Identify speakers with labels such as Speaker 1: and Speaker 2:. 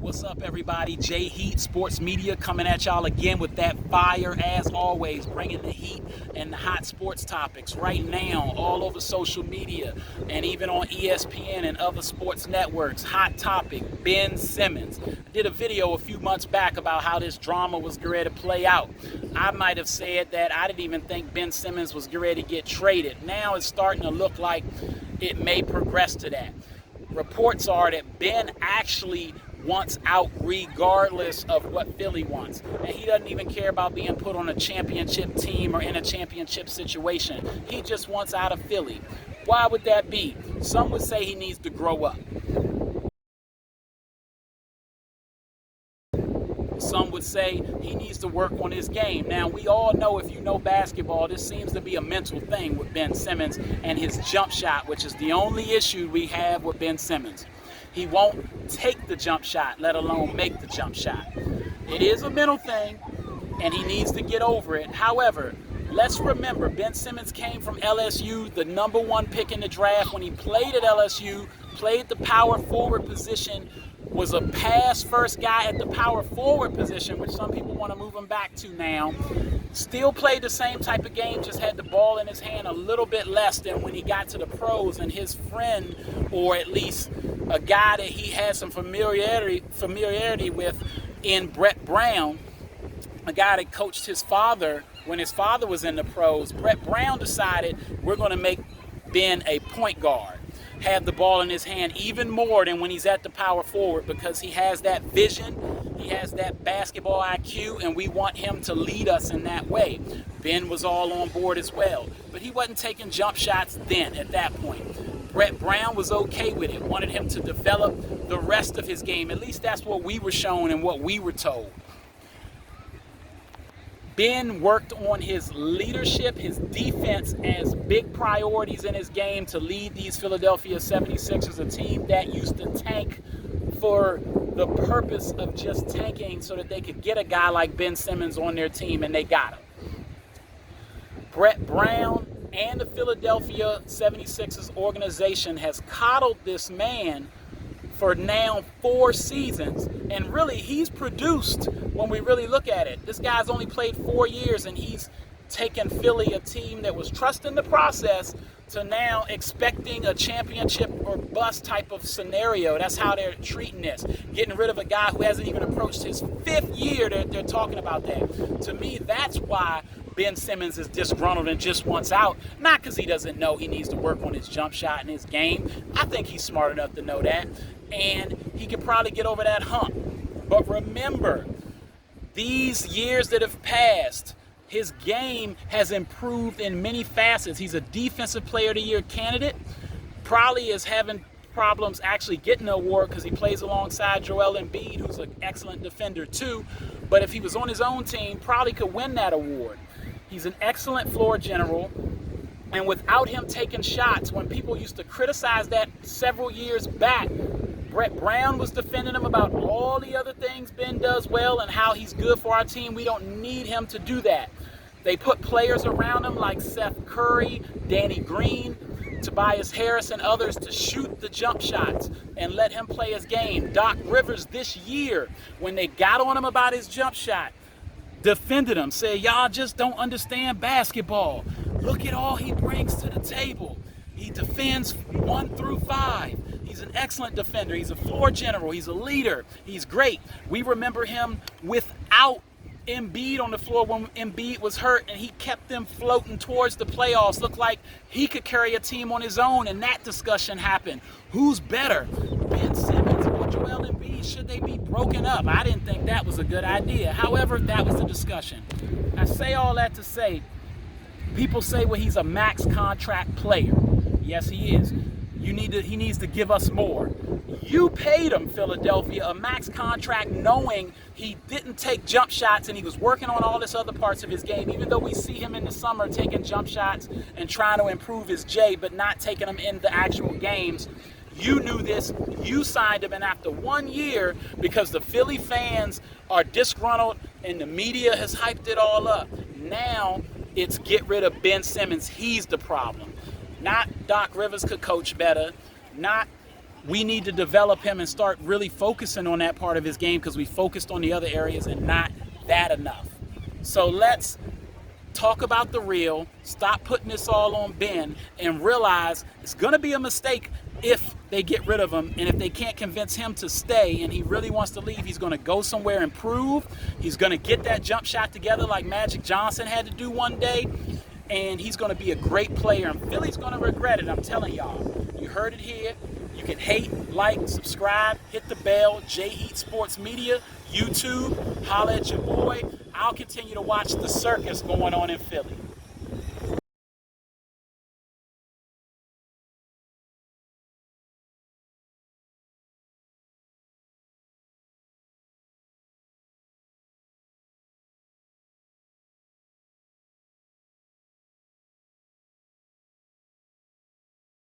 Speaker 1: What's up, everybody? J Heat Sports Media coming at y'all again with that fire, as always, bringing the heat and the hot sports topics right now all over social media and even on ESPN and other sports networks. Hot topic, Ben Simmons. I did a video a few months back about how this drama was getting ready to play out. I might have said that I didn't even think Ben Simmons was getting ready to get traded. Now it's starting to look like it may progress to that. Reports are that Ben actually wants out regardless of what Philly wants. And he doesn't even care about being put on a championship team or in a championship situation. He just wants out of Philly. Why would that be? Some would say he needs to grow up. Some would say he needs to work on his game. Now, we all know, if you know basketball, this seems to be a mental thing with Ben Simmons and his jump shot, which is the only issue we have with Ben Simmons. He won't take the jump shot, let alone make the jump shot. It is a mental thing, and he needs to get over it. However, let's remember, Ben Simmons came from LSU, the #1 pick in the draft. When he played at LSU, played the power forward position, was a pass-first guy at the power forward position, which some people want to move him back to now. Still played the same type of game, just had the ball in his hand a little bit less than when he got to the pros. And his friend, or at least a guy that he had some familiarity with in Brett Brown, a guy that coached his father when his father was in the pros, Brett Brown decided, we're going to make Ben a point guard. Have the ball in his hand even more than when he's at the power forward, because he has that vision, he has that basketball IQ, and we want him to lead us in that way. Ben was all on board as well, but he wasn't taking jump shots then at that point. Brett Brown was okay with it, wanted him to develop the rest of his game. At least that's what we were shown and what we were told. Ben worked on his leadership, his defense as big priorities in his game to lead these Philadelphia 76ers, a team that used to tank for the purpose of just tanking so that they could get a guy like Ben Simmons on their team, and they got him. Brett Brown and the Philadelphia 76ers organization has coddled this man for now 4 seasons, and really he's produced when we really look at it. This guy's only played 4 years, and he's taken Philly, a team that was trusting the process, to now expecting a championship or bust type of scenario. That's how they're treating this. Getting rid of a guy who hasn't even approached his 5th year, they're talking about that. To me, that's why Ben Simmons is disgruntled and just wants out. Not because he doesn't know he needs to work on his jump shot and his game. I think he's smart enough to know that, and he could probably get over that hump. But remember, these years that have passed, his game has improved in many facets. He's a Defensive Player of the Year candidate. Probably is having problems actually getting the award because he plays alongside Joel Embiid, who's an excellent defender too. But if he was on his own team, probably could win that award. He's an excellent floor general. And without him taking shots, when people used to criticize that several years back, Brett Brown was defending him about all the other things Ben does well and how he's good for our team. We don't need him to do that. They put players around him like Seth Curry, Danny Green, Tobias Harris, and others to shoot the jump shots and let him play his game. Doc Rivers this year, when they got on him about his jump shot, defended him, said, y'all just don't understand basketball. Look at all he brings to the table. He defends 1 through 5. He's an excellent defender. He's a floor general. He's a leader. He's great. We remember him without Embiid on the floor when Embiid was hurt, and he kept them floating towards the playoffs. Looked like he could carry a team on his own, and that discussion happened. Who's better, Ben Simmons or Joel Embiid? Should they be broken up? I didn't think that was a good idea. However, that was the discussion. I say all that to say, people say, well, he's a max contract player. Yes, he is. He needs to give us more. You paid him, Philadelphia, a max contract knowing he didn't take jump shots and he was working on all this other parts of his game, even though we see him in the summer taking jump shots and trying to improve his J, but not taking them in the actual games. You knew this. You signed him, and after 1 year, because the Philly fans are disgruntled and the media has hyped it all up, now it's get rid of Ben Simmons. He's the problem. Not Doc Rivers could coach better, not we need to develop him and start really focusing on that part of his game, because we focused on the other areas and not that enough. So let's talk about the real, stop putting this all on Ben, and realize it's going to be a mistake if they get rid of him, and if they can't convince him to stay and he really wants to leave, he's going to go somewhere and prove. He's going to get that jump shot together like Magic Johnson had to do one day, and he's going to be a great player, and Philly's going to regret it. I'm telling y'all. You heard it here. You can hate, like, subscribe, hit the bell. J Heat Sports Media, YouTube, holla at your boy. I'll continue to watch the circus going on in Philly.